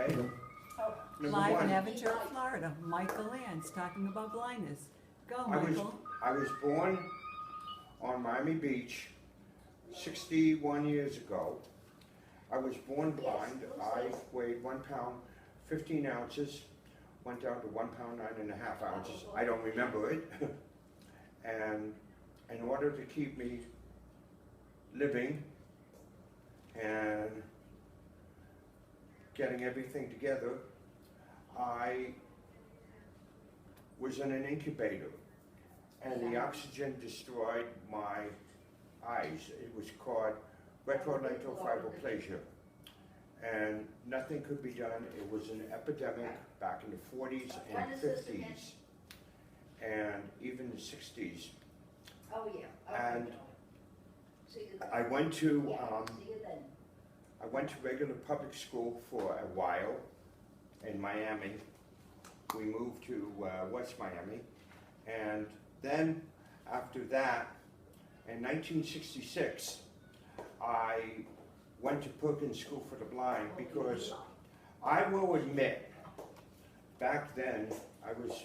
Okay? Number Live in one, Aventura, Florida, Michael Lantz talking about blindness. Go, Michael. I was born on Miami Beach 61 years ago. I was born blind. I weighed 1 pound 15 ounces, went down to 1 pound 9.5 ounces. I don't remember it. And in order to keep me living and getting everything together, I was in an incubator, and the oxygen destroyed my eyes. It was called retrolental fibroplasia, and nothing could be done. It was an epidemic back in the 40s and 50s, and even the 60s. Oh, yeah. And I went to regular public school for a while in Miami. We moved to West Miami, and then after that, in 1966, I went to Perkins School for the Blind because I will admit, back then I was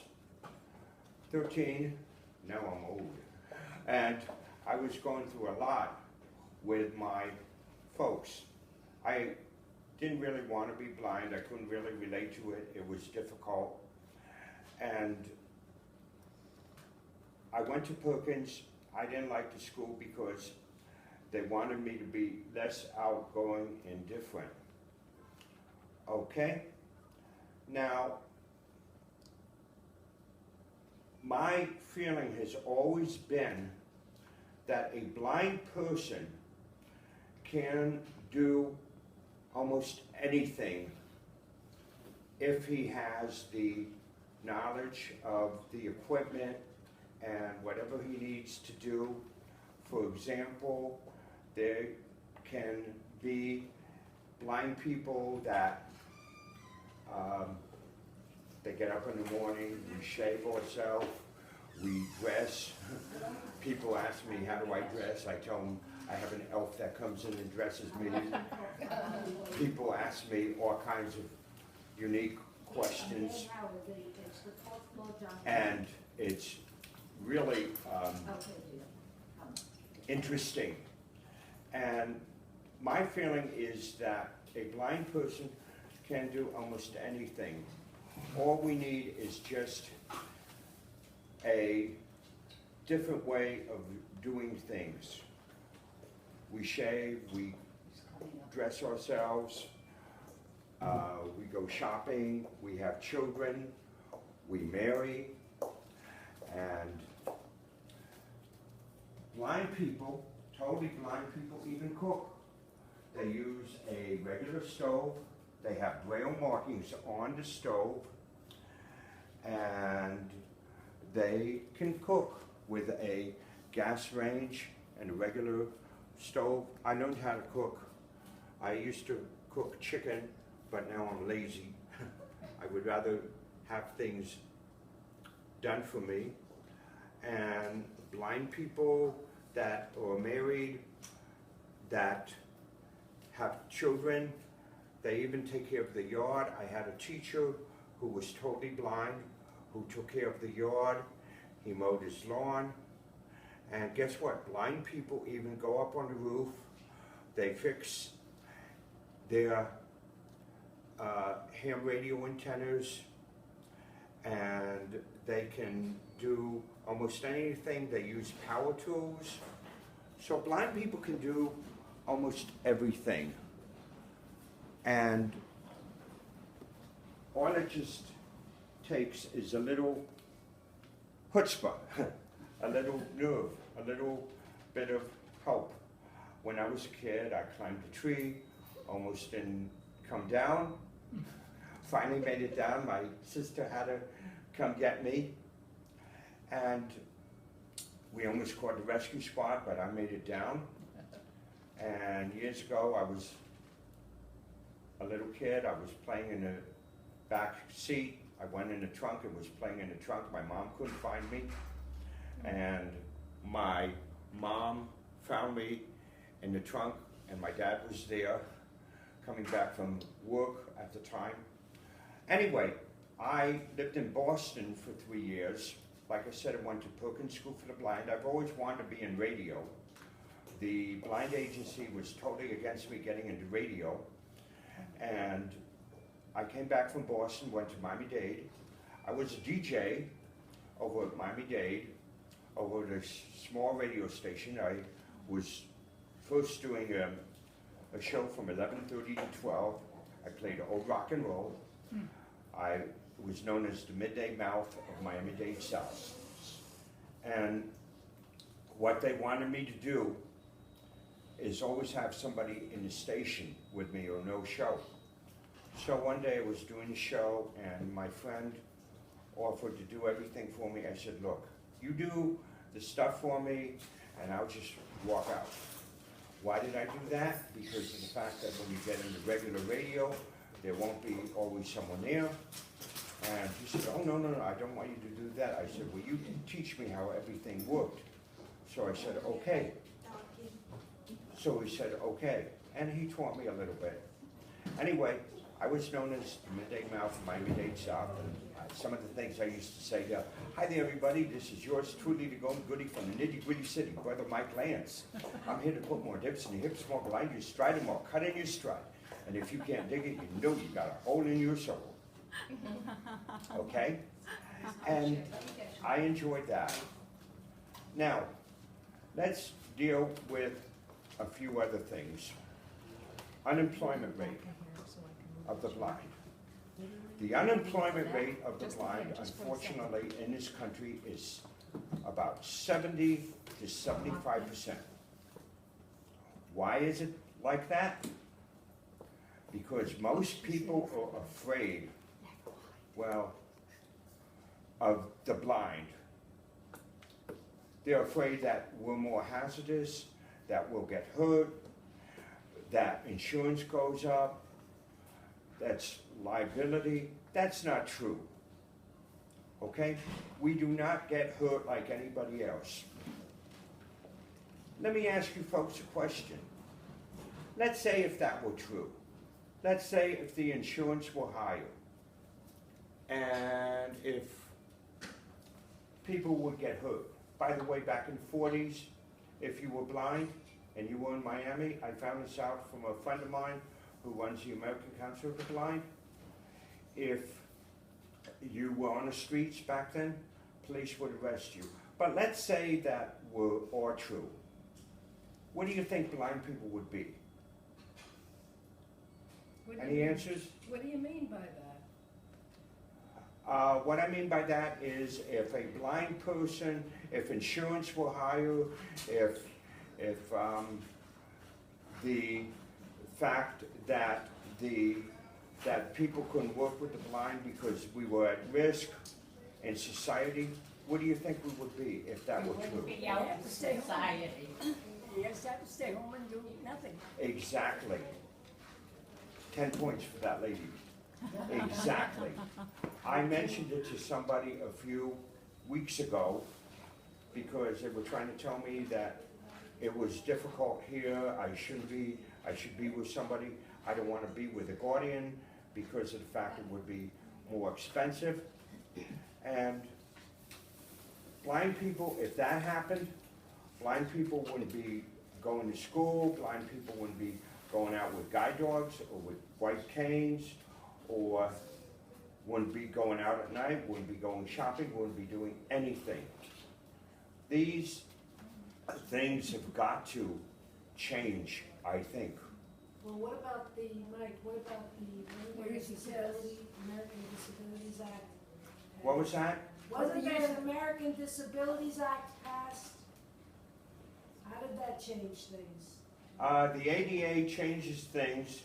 13, now I'm old, and I was going through a lot with my folks. I didn't really want to be blind. I couldn't really relate to it. It was difficult. And I went to Perkins. I didn't like the school because they wanted me to be less outgoing and different. Okay? Now, my feeling has always been that a blind person can do almost anything if he has the knowledge of the equipment and whatever he needs to do. For example, there can be blind people that they get up in the morning, we shave ourselves, we dress. People ask me, how do I dress? I tell them I have an elf that comes in and dresses me. People ask me all kinds of unique questions, and it's really interesting. And my feeling is that a blind person can do almost anything. All we need is just a different way of doing things. We shave, we dress ourselves, we go shopping, we have children, we marry, and blind people, totally blind people, even cook. They use a regular stove, they have braille markings on the stove, and they can cook with a gas range and a regular stove. I learned how to cook. I used to cook chicken, but now I'm lazy. I would rather have things done for me. And blind people that are married, that have children, they even take care of the yard. I had a teacher who was totally blind, who took care of the yard. He mowed his lawn. And guess what? Blind people even go up on the roof. They fix their ham radio antennas, and they can do almost anything. They use power tools. So blind people can do almost everything. And all it just takes is a little chutzpah, a little nerve, a little bit of hope. When I was a kid, I climbed a tree, almost didn't come down. Finally made it down. My sister had to come get me. And we almost caught the rescue squad, but I made it down. And years ago, I was a little kid. I was playing in the back seat. I went in the trunk and was playing in the trunk. My mom couldn't find me. And my mom found me in the trunk, and my dad was there coming back from work at the time. Anyway, I lived in Boston for 3 years. Like I said, I went to Perkins School for the Blind. I've always wanted to be in radio. The blind agency was totally against me getting into radio. And I came back from Boston, went to Miami-Dade. I was a DJ over at Miami-Dade, over this small radio station. I was first doing a show from 11:30 to 12. I played old rock and roll. I was known as the midday mouth of Miami-Dade South. And what they wanted me to do is always have somebody in the station with me or no show. So one day I was doing the show and my friend offered to do everything for me. I said, look, you do the stuff for me and I'll just walk out. Why did I do that? Because of the fact that when you get into regular radio, there won't be always someone there. And he said, oh, no, I don't want you to do that. I said, well, you can teach me how everything worked. So I said, okay. So he said, okay. And he taught me a little bit. Anyway, I was known as the midday mouth of Miami-Dade South, and some of the things I used to say, hi there everybody, this is yours truly, the golden goodie from the nitty-gritty city, Brother Mike Lantz. I'm here to put more dips in your hips, more blind your stride, and more cut in your stride. And if you can't dig it, you know you got a hole in your soul. Okay? And I enjoyed that. Now, let's deal with a few other things. Unemployment rate of the blind. The unemployment rate of the blind, unfortunately, in this country is about 70 to 75%. Why is it like that? Because most people are afraid, well, of the blind. They're afraid that we're more hazardous, that we'll get hurt, that insurance goes up, that's liability. That's not true. Okay? We do not get hurt like anybody else. Let me ask you folks a question. Let's say if that were true. Let's say if the insurance were higher and if people would get hurt. By the way, back in the 40s, if you were blind and you were in Miami, I found this out from a friend of mine who runs the American Council of the Blind. If you were on the streets back then, police would arrest you. But let's say that were all true. What do you think blind people would be? Any answers? What do you mean by that? What I mean by that is if a blind person, if insurance were higher, if the fact that that people couldn't work with the blind because we were at risk in society, what do you think we would be if that were true? Be out in society. You just have to stay home and do nothing. Exactly. 10 points for that lady. Exactly. I mentioned it to somebody a few weeks ago because they were trying to tell me that it was difficult here, I should be with somebody. I don't want to be with a guardian because of the fact it would be more expensive. And blind people, if that happened, blind people wouldn't be going to school, blind people wouldn't be going out with guide dogs or with white canes, or wouldn't be going out at night, wouldn't be going shopping, wouldn't be doing anything. These things have got to change, I think. Well, what about the, Mike, what about the American Disabilities Act? What was that? Wasn't there an American Disabilities Act passed? How did that change things? The ADA changes things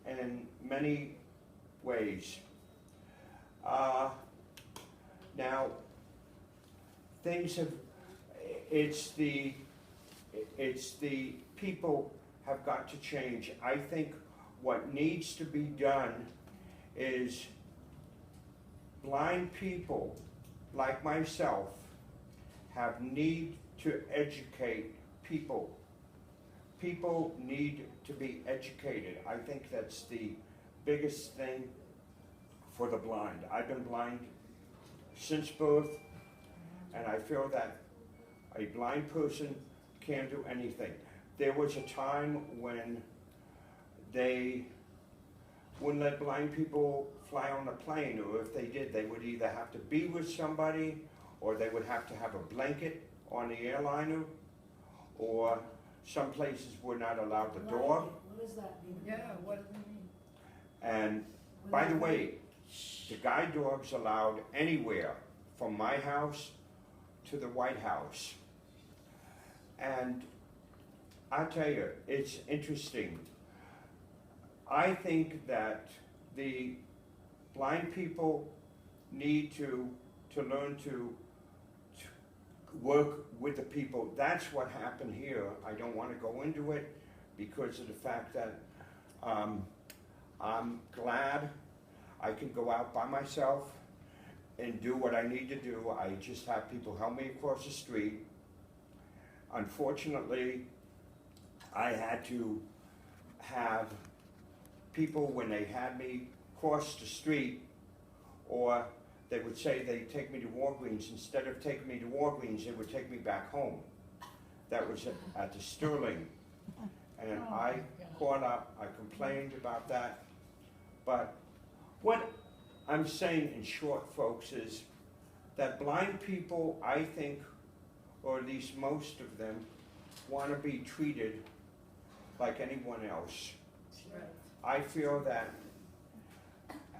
in many ways. Now, things have, it's the people have got to change. I think what needs to be done is blind people like myself need to educate people people need to be educated. I think that's the biggest thing for the blind. I've been blind since birth, and I feel that a blind person can't do anything. There was a time when they wouldn't let blind people fly on a plane, or if they did, they would either have to be with somebody, or they would have to have a blanket on the airliner, or some places were not allowed the dog. What does that mean? Yeah, what does it mean? And by the way, the guide dogs allowed anywhere from my house to the White House. And I tell you, it's interesting. I think that the blind people need to learn to work with the people. That's what happened here. I don't want to go into it because of the fact that I'm glad I can go out by myself and do what I need to do. I just have people help me across the street. Unfortunately, I had to have people, when they had me cross the street, or they would say they'd take me to Walgreens. Instead of taking me to Walgreens, they would take me back home. That was at the Sterling. And I caught up, I complained about that. But what I'm saying in short, folks, is that blind people, I think, or at least most of them, want to be treated like anyone else. I feel that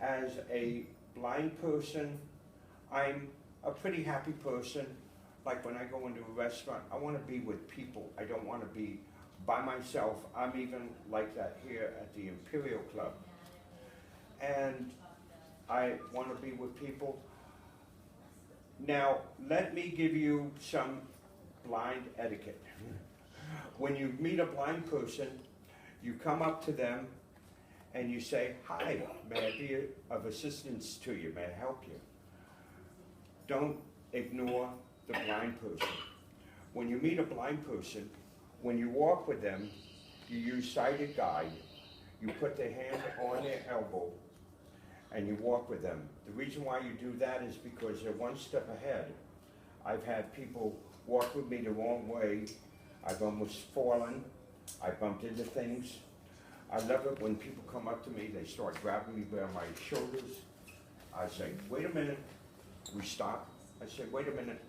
as a blind person, I'm a pretty happy person. Like when I go into a restaurant, I want to be with people. I don't want to be by myself. I'm even like that here at the Imperial Club. And I want to be with people. Now, let me give you some blind etiquette. When you meet a blind person, you come up to them and you say, "Hi, may I be of assistance to you? May I help you?" Don't ignore the blind person. When you meet a blind person, when you walk with them, you use sighted guide. You put their hand on their elbow and you walk with them. The reason why you do that is because they're one step ahead. I've had people walk with me the wrong way. I've almost fallen. I bumped into things. I love it when people come up to me, they start grabbing me by my shoulders. I say, "Wait a minute." We stop. I say, "Wait a minute.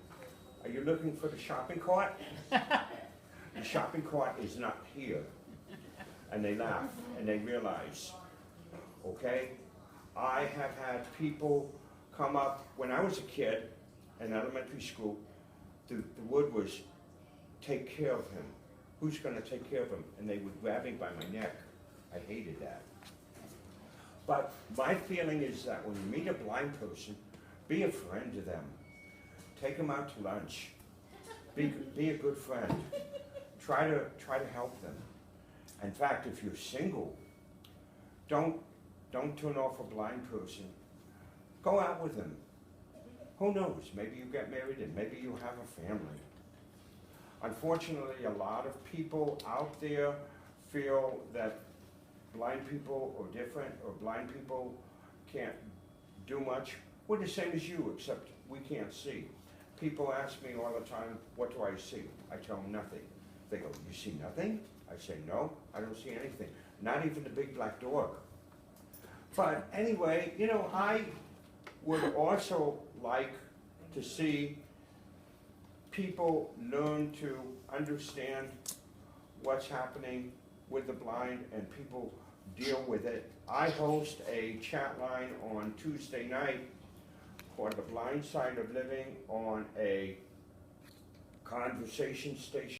Are you looking for the shopping cart?" The shopping cart is not here. And they laugh and they realize, okay? I have had people come up, when I was a kid in elementary school, the word was, "Take care of him." Who's gonna take care of him? And they would grab me by my neck. I hated that. But my feeling is that when you meet a blind person, be a friend to them. Take them out to lunch. Be a good friend. Try to help them. In fact, if you're single, don't turn off a blind person. Go out with them. Who knows? Maybe you get married and maybe you have a family. Unfortunately, a lot of people out there feel that blind people are different, or blind people can't do much. We're the same as you, except we can't see. People ask me all the time, "What do I see?" I tell them nothing. They go, "You see nothing?" I say, "No, I don't see anything. Not even the big black dog." But anyway, you know, I would also like to see people learn to understand what's happening with the blind and people deal with it. I host a chat line on Tuesday night called The Blind Side of Living on a conversation station.